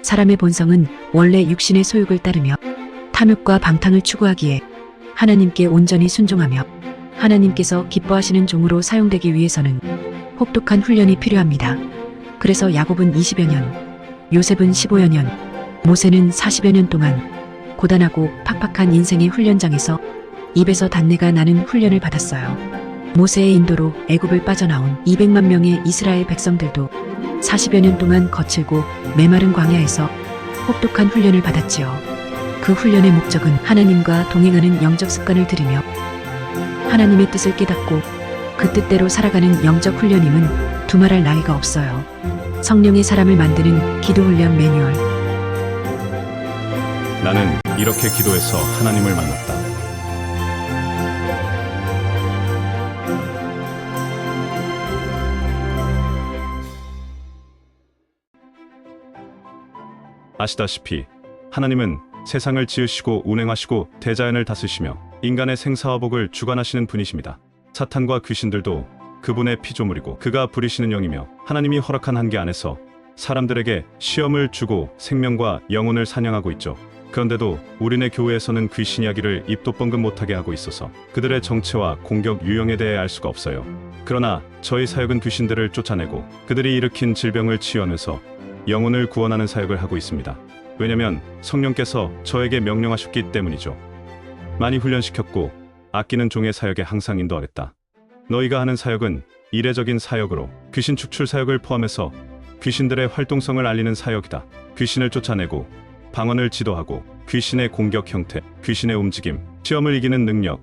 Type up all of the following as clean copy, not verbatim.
사람의 본성은 원래 육신의 소욕을 따르며 탐욕과 방탕을 추구하기에 하나님께 온전히 순종하며 하나님께서 기뻐하시는 종으로 사용되기 위해서는 혹독한 훈련이 필요합니다. 그래서 야곱은 20여 년, 요셉은 15여 년, 모세는 40여 년 동안 고단하고 팍팍한 인생의 훈련장에서 입에서 단내가 나는 훈련을 받았어요. 모세의 인도로 애굽을 빠져나온 200만 명의 이스라엘 백성들도 40여 년 동안 거칠고 메마른 광야에서 혹독한 훈련을 받았지요. 그 훈련의 목적은 하나님과 동행하는 영적 습관을 들이며 하나님의 뜻을 깨닫고 그 뜻대로 살아가는 영적 훈련임은 두말할 나위가 없어요. 성령의 사람을 만드는 기도 훈련 매뉴얼. 나는 이렇게 기도해서 하나님을 만났다. 아시다시피 하나님은 세상을 지으시고 운행하시고 대자연을 다스리시며 인간의 생사와 복을 주관하시는 분이십니다. 사탄과 귀신들도 그분의 피조물이고 그가 부리시는 영이며 하나님이 허락한 한계 안에서 사람들에게 시험을 주고 생명과 영혼을 사냥하고 있죠. 그런데도 우리네 교회에서는 귀신 이야기를 입도 뻥긋 못하게 하고 있어서 그들의 정체와 공격 유형에 대해 알 수가 없어요. 그러나 저희 사역은 귀신들을 쫓아내고 그들이 일으킨 질병을 치유하면서 영혼을 구원하는 사역을 하고 있습니다. 왜냐면 성령께서 저에게 명령하셨기 때문이죠. 많이 훈련시켰고 아끼는 종의 사역에 항상 인도하겠다. 너희가 하는 사역은 이례적인 사역으로 귀신 축출 사역을 포함해서 귀신들의 활동성을 알리는 사역이다. 귀신을 쫓아내고 방언을 지도하고 귀신의 공격 형태, 귀신의 움직임, 시험을 이기는 능력,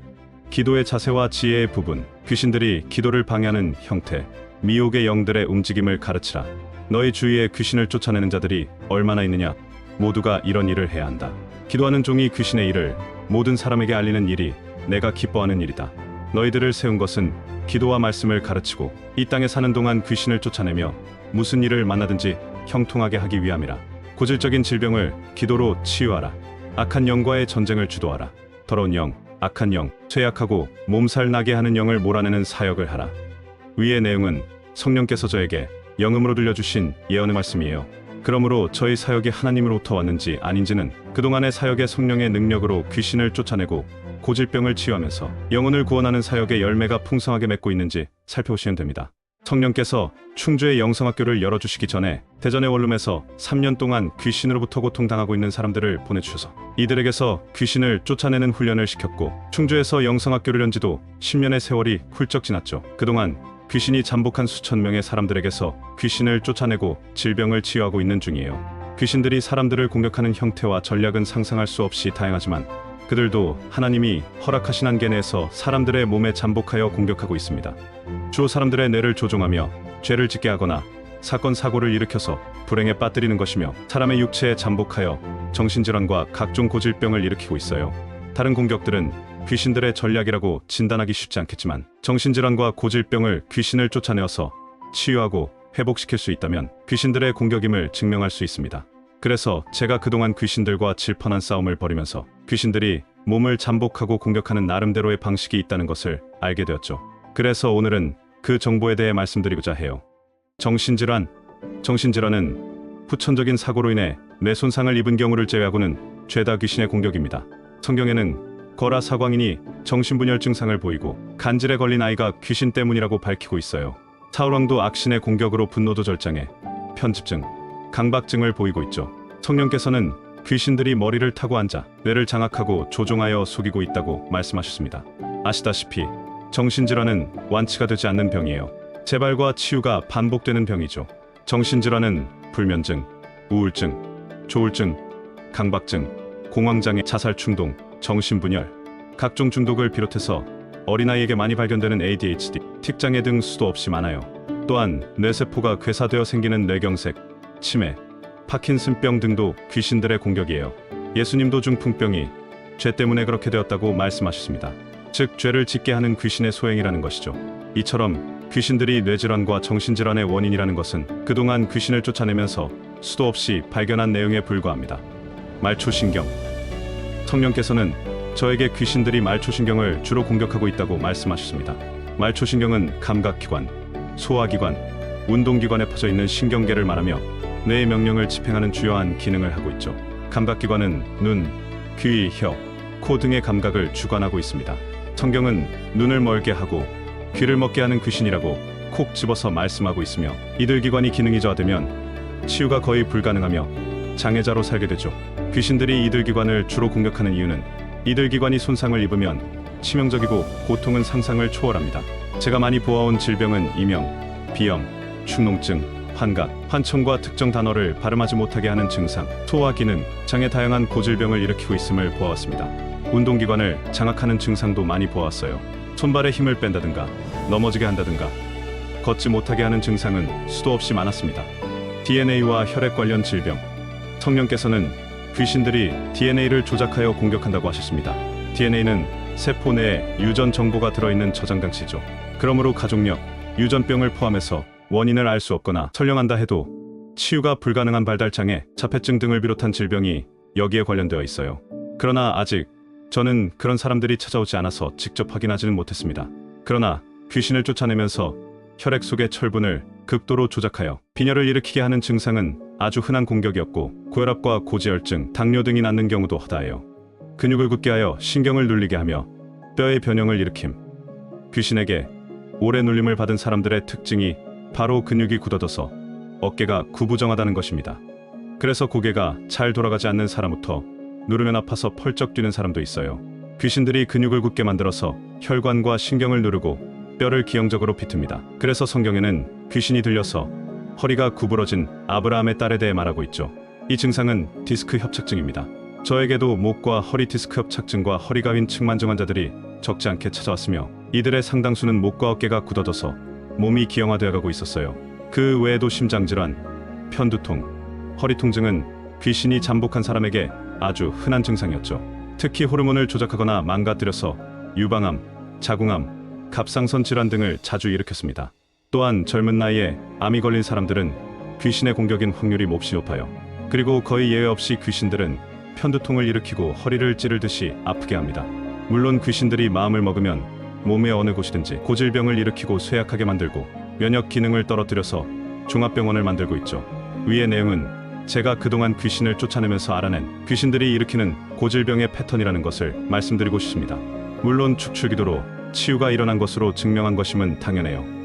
기도의 자세와 지혜의 부분, 귀신들이 기도를 방해하는 형태, 미혹의 영들의 움직임을 가르치라. 너희 주위에 귀신을 쫓아내는 자들이 얼마나 있느냐? 모두가 이런 일을 해야 한다. 기도하는 종이 귀신의 일을 모든 사람에게 알리는 일이 내가 기뻐하는 일이다. 너희들을 세운 것은 기도와 말씀을 가르치고 이 땅에 사는 동안 귀신을 쫓아내며 무슨 일을 만나든지 형통하게 하기 위함이라. 고질적인 질병을 기도로 치유하라. 악한 영과의 전쟁을 주도하라. 더러운 영, 악한 영, 죄악하고 몸살 나게 하는 영을 몰아내는 사역을 하라. 위의 내용은 성령께서 저에게 영음으로 들려주신 예언의 말씀이에요. 그러므로 저희 사역이 하나님으로부터 왔는지 아닌지는 그동안의 사역의 성령의 능력으로 귀신을 쫓아내고 고질병을 치유하면서 영혼을 구원하는 사역의 열매가 풍성하게 맺고 있는지 살펴보시면 됩니다. 성령께서 충주의 영성학교를 열어주시기 전에 대전의 원룸에서 3년 동안 귀신으로부터 고통당하고 있는 사람들을 보내주셔서 이들에게서 귀신을 쫓아내는 훈련을 시켰고 충주에서 영성학교를 연 지도 10년의 세월이 훌쩍 지났죠. 그동안 귀신이 잠복한 수천 명의 사람들에게서 귀신을 쫓아내고 질병을 치유하고 있는 중이에요. 귀신들이 사람들을 공격하는 형태와 전략은 상상할 수 없이 다양하지만 그들도 하나님이 허락하신 한계 내에서 사람들의 몸에 잠복하여 공격하고 있습니다. 주로 사람들의 뇌를 조종하며 죄를 짓게 하거나 사건 사고를 일으켜서 불행에 빠뜨리는 것이며 사람의 육체에 잠복하여 정신질환과 각종 고질병을 일으키고 있어요. 다른 공격들은 귀신들의 전략이라고 진단하기 쉽지 않겠지만 정신질환과 고질병을 귀신을 쫓아내어서 치유하고 회복시킬 수 있다면 귀신들의 공격임을 증명할 수 있습니다. 그래서 제가 그동안 귀신들과 질펀한 싸움을 벌이면서 귀신들이 몸을 잠복하고 공격하는 나름대로의 방식이 있다는 것을 알게 되었죠. 그래서 오늘은 그 정보에 대해 말씀드리고자 해요. 정신질환은 후천적인 사고로 인해 뇌 손상을 입은 경우를 제외하고는 죄다 귀신의 공격입니다. 성경에는 거라 사광인이 정신분열 증상을 보이고 간질에 걸린 아이가 귀신 때문이라고 밝히고 있어요. 사울왕도 악신의 공격으로 분노도 절장해 편집증, 강박증을 보이고 있죠. 성령께서는 귀신들이 머리를 타고 앉아 뇌를 장악하고 조종하여 속이고 있다고 말씀하셨습니다. 아시다시피 정신질환은 완치가 되지 않는 병이에요. 재발과 치유가 반복되는 병이죠. 정신질환은 불면증, 우울증, 조울증, 강박증, 공황장애, 자살충동, 정신분열, 각종 중독을 비롯해서 어린아이에게 많이 발견되는 ADHD, 틱장애 등 수도 없이 많아요. 또한 뇌세포가 괴사되어 생기는 뇌경색, 치매, 파킨슨병 등도 귀신들의 공격이에요. 예수님도 중풍병이 죄 때문에 그렇게 되었다고 말씀하셨습니다. 즉 죄를 짓게 하는 귀신의 소행이라는 것이죠. 이처럼 귀신들이 뇌질환과 정신질환의 원인이라는 것은 그동안 귀신을 쫓아내면서 수도 없이 발견한 내용에 불과합니다. 말초신경. 성령께서는 저에게 귀신들이 말초신경을 주로 공격하고 있다고 말씀하셨습니다. 말초신경은 감각기관, 소화기관, 운동기관에 퍼져 있는 신경계를 말하며 뇌의 명령을 집행하는 주요한 기능을 하고 있죠. 감각기관은 눈, 귀, 혀, 코 등의 감각을 주관하고 있습니다. 성경은 눈을 멀게 하고 귀를 먹게 하는 귀신이라고 콕 집어서 말씀하고 있으며, 이들 기관이 기능이 저하되면 치유가 거의 불가능하며 장애자로 살게 되죠. 귀신들이 이들 기관을 주로 공격하는 이유는 이들 기관이 손상을 입으면 치명적이고 고통은 상상을 초월합니다. 제가 많이 보아온 질병은 이명, 비염, 축농증, 환각, 환청과 특정 단어를 발음하지 못하게 하는 증상, 소화 기능, 장의 다양한 고질병을 일으키고 있음을 보아왔습니다. 운동기관을 장악하는 증상도 많이 보았어요. 손발에 힘을 뺀다든가 넘어지게 한다든가 걷지 못하게 하는 증상은 수도 없이 많았습니다. DNA와 혈액 관련 질병, 성령께서는 귀신들이 DNA를 조작하여 공격한다고 하셨습니다. DNA는 세포 내에 유전 정보가 들어있는 저장 장치죠. 그러므로 가족력, 유전병을 포함해서 원인을 알 수 없거나 설령한다 해도 치유가 불가능한 발달장애, 자폐증 등을 비롯한 질병이 여기에 관련되어 있어요. 그러나 아직 저는 그런 사람들이 찾아오지 않아서 직접 확인하지는 못했습니다. 그러나 귀신을 쫓아내면서 혈액 속의 철분을 극도로 조작하여 빈혈을 일으키게 하는 증상은 아주 흔한 공격이었고, 고혈압과 고지혈증, 당뇨 등이 낫는 경우도 허다해요. 근육을 굳게 하여 신경을 눌리게 하며 뼈의 변형을 일으킴. 귀신에게 오래 눌림을 받은 사람들의 특징이 바로 근육이 굳어져서 어깨가 구부정하다는 것입니다. 그래서 고개가 잘 돌아가지 않는 사람부터 누르면 아파서 펄쩍 뛰는 사람도 있어요. 귀신들이 근육을 굳게 만들어서 혈관과 신경을 누르고 뼈를 기형적으로 비틉니다. 그래서 성경에는 귀신이 들려서 허리가 구부러진 아브라함의 딸에 대해 말하고 있죠. 이 증상은 디스크 협착증입니다. 저에게도 목과 허리 디스크 협착증과 허리가 휜 측만증 환자들이 적지 않게 찾아왔으며, 이들의 상당수는 목과 어깨가 굳어져서 몸이 기형화되어 가고 있었어요. 그 외에도 심장질환, 편두통, 허리 통증은 귀신이 잠복한 사람에게 아주 흔한 증상이었죠. 특히 호르몬을 조작하거나 망가뜨려서 유방암, 자궁암, 갑상선 질환 등을 자주 일으켰습니다. 또한 젊은 나이에 암이 걸린 사람들은 귀신의 공격인 확률이 몹시 높아요. 그리고 거의 예외 없이 귀신들은 편두통을 일으키고 허리를 찌르듯이 아프게 합니다. 물론 귀신들이 마음을 먹으면 몸의 어느 곳이든지 고질병을 일으키고 쇠약하게 만들고 면역 기능을 떨어뜨려서 종합병원을 만들고 있죠. 위의 내용은 제가 그동안 귀신을 쫓아내면서 알아낸 귀신들이 일으키는 고질병의 패턴이라는 것을 말씀드리고 싶습니다. 물론 축출기도로 치유가 일어난 것으로 증명한 것임은 당연해요.